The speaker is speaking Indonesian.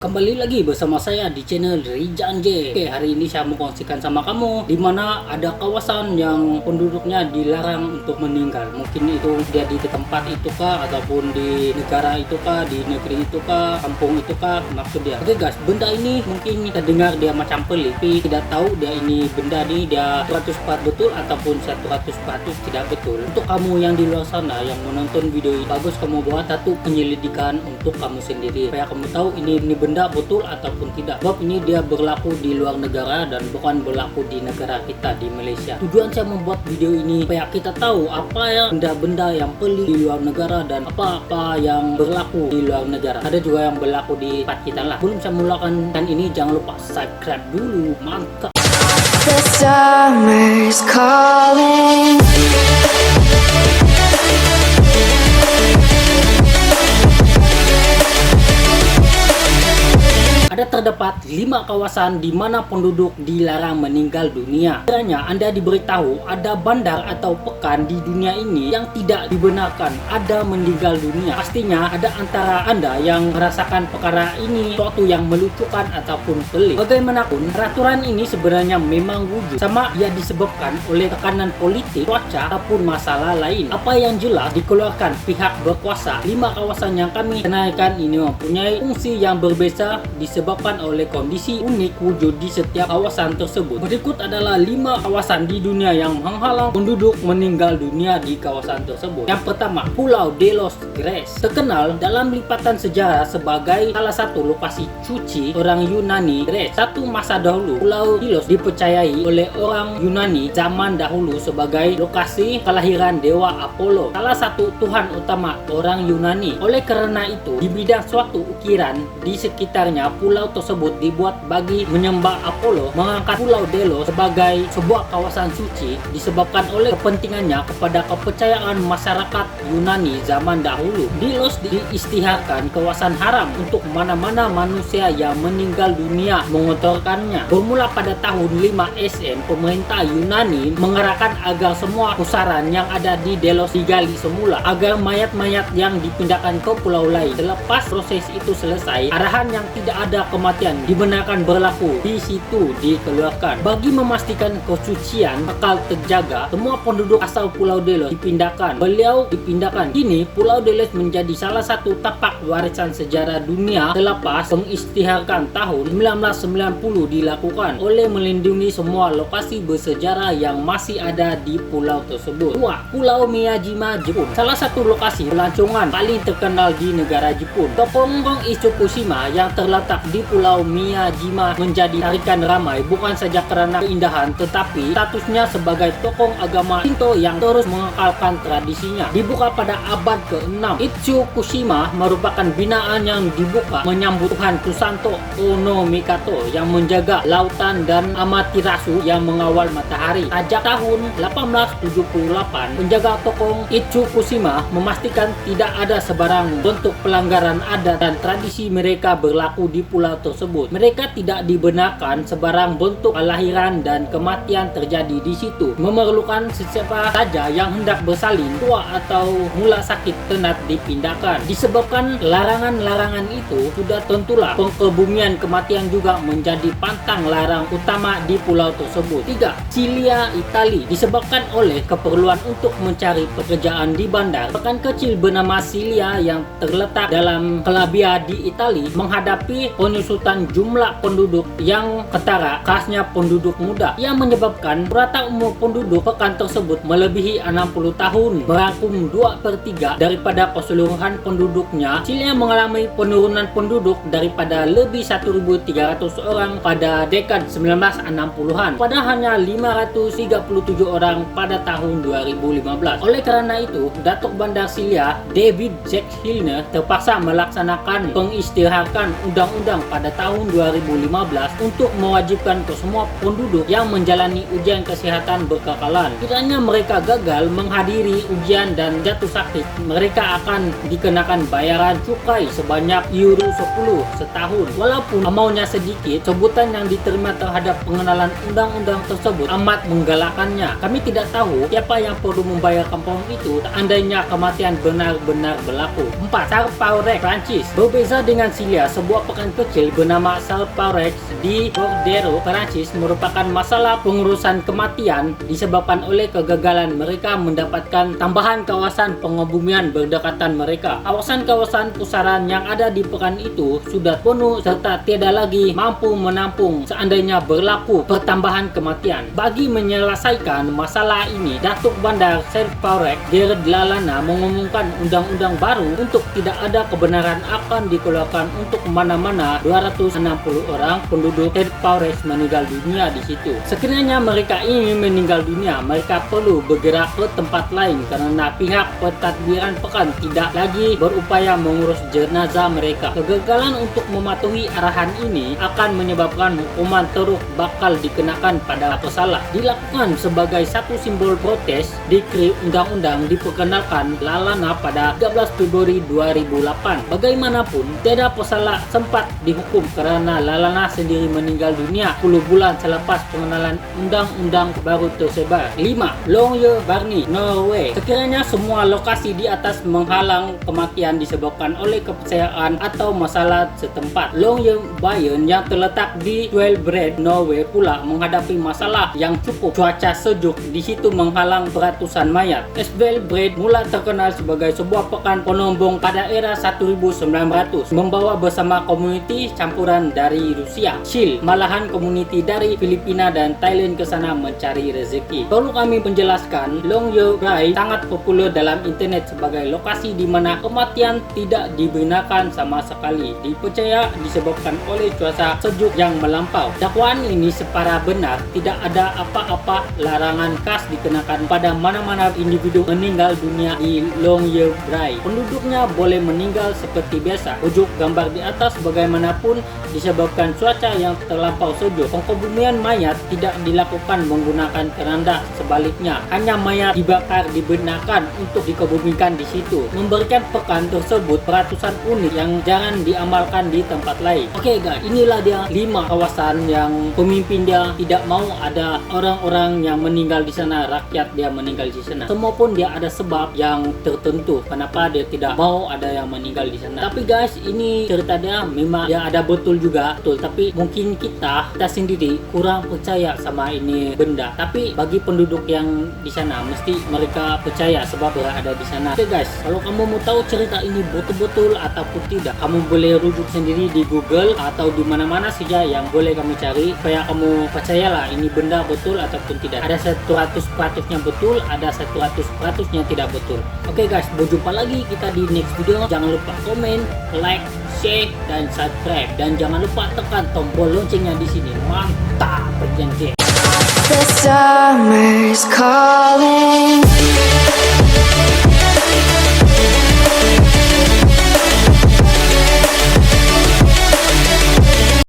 Kembali lagi bersama saya di channel Rizan J. Oke, hari ini saya mau kongsikan sama kamu di mana ada kawasan yang penduduknya dilarang untuk meninggal. Mungkin itu dia di tempat itu kah, ataupun di negara itu kah, di negeri itu kah, kampung itu kah, maksud dia. Oke guys, benda ini mungkin kita dengar dia macam pelik, tapi tidak tahu dia ini benda ini dia 100% betul ataupun 100% tidak betul. Untuk kamu yang di luar sana yang menonton video ini, bagus kamu buat satu penyelidikan untuk kamu sendiri supaya kamu tahu ini benda betul ataupun tidak. Sebab ini dia berlaku di luar negara dan bukan berlaku di negara kita di Malaysia. Tujuan saya membuat video ini supaya kita tahu apa ya benda-benda yang pelik di luar negara dan apa-apa yang berlaku di luar negara. Ada juga yang berlaku di tempat kita lah. Belum saya mulakan ini, jangan lupa subscribe dulu. Mantap. The summer's calling. Ada terdapat 5 kawasan di mana penduduk dilarang meninggal dunia. Kiranya Anda diberitahu ada bandar atau pekan di dunia ini yang tidak dibenarkan ada meninggal dunia. Pastinya ada antara Anda yang merasakan perkara ini suatu yang melucukan ataupun pelik. Bagaimanapun, peraturan ini sebenarnya memang wujud. Sama dia disebabkan oleh tekanan politik, cuaca, ataupun masalah lain. Apa yang jelas dikeluarkan pihak berkuasa, 5 kawasan yang kami kenalkan ini mempunyai fungsi yang berbeza disebabkan oleh kondisi unik wujud di setiap kawasan tersebut. Berikut adalah 5 kawasan di dunia yang menghalang penduduk meninggal dunia di kawasan tersebut. Yang pertama, Pulau Delos, Greece. Terkenal dalam lipatan sejarah sebagai salah satu lokasi suci orang Yunani Greece. Satu masa dahulu, Pulau Delos dipercayai oleh orang Yunani zaman dahulu sebagai lokasi kelahiran dewa Apollo, salah satu tuhan utama orang Yunani. Oleh karena itu, di bidang suatu ukiran di sekitarnya pulau tersebut dibuat bagi menyembah Apollo. Mengangkat Pulau Delos sebagai sebuah kawasan suci disebabkan oleh kepentingannya kepada kepercayaan masyarakat Yunani zaman dahulu. Delos diisytiharkan kawasan haram untuk mana-mana manusia yang meninggal dunia mengotorkannya. Bermula pada tahun 5 SM, pemerintah Yunani mengerahkan agar semua pusaran yang ada di Delos digali semula agar mayat-mayat yang dipindahkan ke pulau lain. Selepas proses itu selesai, arahan yang tidak ada kematian dibenarkan berlaku di situ dikeluarkan. Bagi memastikan kesucian kekal terjaga, semua penduduk asal Pulau Delos dipindahkan. Beliau dipindahkan. Kini Pulau Delos menjadi salah satu tapak warisan sejarah dunia selepas pengisytiharan tahun 1990 dilakukan oleh melindungi semua lokasi bersejarah yang masih ada di pulau tersebut. 2. Pulau Miyajima, Jepun. Salah satu lokasi pelancongan paling terkenal di negara Jepun. Tokonggong Itsukushima yang terletak di Pulau Miyajima menjadi tarikan ramai bukan saja karena keindahan tetapi statusnya sebagai tokoh agama Shinto yang terus mengekalkan tradisinya. Dibuka pada abad ke-6, Itsukushima merupakan binaan yang dibuka menyambut Tuhan Kusanto Ono Mikato yang menjaga lautan dan Amaterasu yang mengawal matahari. Sejak tahun 1878, penjaga tokoh Itsukushima memastikan tidak ada sebarang bentuk pelanggaran adat dan tradisi mereka berlaku di pulau tersebut. Mereka tidak dibenarkan sebarang bentuk kelahiran dan kematian terjadi di situ. Memerlukan siapa saja yang hendak bersalin, tua atau mula sakit tenat dipindahkan. Disebabkan larangan-larangan itu, sudah tentulah pengkebumian kematian juga menjadi pantang larang utama di pulau tersebut. 3. Sicilia, Italia. Disebabkan oleh keperluan untuk mencari pekerjaan di bandar, pekan kecil bernama Sicilia yang terletak dalam Calabria di Italia menghadapi penyusutan jumlah penduduk yang ketara, khasnya penduduk muda, yang menyebabkan rata umur penduduk pekan tersebut melebihi 60 tahun, merangkum 2/3 daripada keseluruhan penduduknya. Sicilia mengalami penurunan penduduk daripada lebih 1.300 orang pada dekad 1960-an pada hanya 537 orang pada tahun 2015. Oleh karena itu, Datuk Bandar Sicilia David Jack Hilner terpaksa melaksanakan pengisytiharan undang-undang pada tahun 2015 untuk mewajibkan ke semua penduduk yang menjalani ujian kesehatan berkekalan. Kiranya mereka gagal menghadiri ujian dan jatuh sakit, mereka akan dikenakan bayaran cukai sebanyak euro 10 setahun. Walaupun amountnya sedikit, sebutan yang diterima terhadap pengenalan undang-undang tersebut amat menggalakkannya. Kami tidak tahu siapa yang perlu membayar kampung itu seandainya kematian benar-benar berlaku. 4. Sarpaure, Prancis. Berbeza dengan Sicilia, sebuah pekan kecil kecil bernama Salparex di Bordeaux, Prancis merupakan masalah pengurusan kematian disebabkan oleh kegagalan mereka mendapatkan tambahan kawasan pengebumian berdekatan mereka. Kawasan-kawasan pusaran yang ada di pekan itu sudah penuh serta tiada lagi mampu menampung seandainya berlaku pertambahan kematian. Bagi menyelesaikan masalah ini, Datuk Bandar Salparex Gerard Lalana mengumumkan undang-undang baru untuk tidak ada kebenaran akan dikeluarkan untuk mana-mana 260 orang penduduk Salparex meninggal dunia di situ. Sekiranya mereka ingin meninggal dunia, mereka perlu bergerak ke tempat lain karena pihak pentadbiran pekan tidak lagi berupaya mengurus jenazah mereka. Kegagalan untuk mematuhi arahan ini akan menyebabkan hukuman teruk bakal dikenakan pada pesalah. Dilakukan sebagai satu simbol protes, Dekri undang-undang diperkenalkan Lalana pada 13 Februari 2008. Bagaimanapun, tiada pesalah sempat dihukum karena Lalana sendiri meninggal dunia 10 bulan selepas pengenalan undang-undang baru tersebar. 5. Longyearbyen, Norway. Sekiranya semua lokasi di atas menghalang kematian disebabkan oleh kepercayaan atau masalah setempat, Longyearbyen yang terletak di Svalbard, Norway pula menghadapi masalah yang cukup. Cuaca sejuk di situ menghalang ratusan mayat. Svalbard mula terkenal sebagai sebuah pekan penombong pada era 1900, membawa bersama komuniti campuran dari Rusia, Chile, malahan komuniti dari Filipina dan Thailand ke sana mencari rezeki. Perlu kami menjelaskan, Longyearbyen sangat populer dalam internet sebagai lokasi di mana kematian tidak dibenarkan sama sekali. Dipercaya disebabkan oleh cuaca sejuk yang melampau. Dakwaan ini secara benar, tidak ada apa-apa larangan khas dikenakan pada mana-mana individu meninggal dunia di Longyearbyen. Penduduknya boleh meninggal seperti biasa. Ujuk gambar di atas bagaimanapun disebabkan cuaca yang terlampau sejuk. Pengkebumian mayat tidak dilakukan menggunakan keranda, sebaliknya hanya mayat dibakar dibenarkan untuk dikebumikan di situ. Memberikan pekan tersebut ratusan unik yang jangan diamalkan di tempat lain. Oke guys, inilah dia 5 kawasan yang pemimpin dia tidak mau ada orang-orang yang meninggal di sana, rakyat dia meninggal di sana. Semua pun dia ada sebab yang tertentu kenapa dia tidak mau ada yang meninggal di sana. Tapi guys, ini cerita dia memang dia ada betul juga, betul. Tapi mungkin kita sendiri kurang percaya sama ini benda. Tapi bagi penduduk yang di sana mesti mereka percaya sebab dia ada di sana. Oke guys, kalau kamu mau tahu cerita ini betul-betul ataupun tidak, kamu boleh rujuk sendiri di Google atau di mana-mana saja yang boleh kamu cari supaya kamu percayalah ini benda betul ataupun tidak. Ada 100%-nya betul, ada 100%-nya tidak betul. Oke guys, berjumpa lagi kita di next video. Jangan lupa komen, like, share, dan subscribe. Dan jangan lupa tekan tombol loncengnya di sini. Mantap, berjanji. The summer's calling.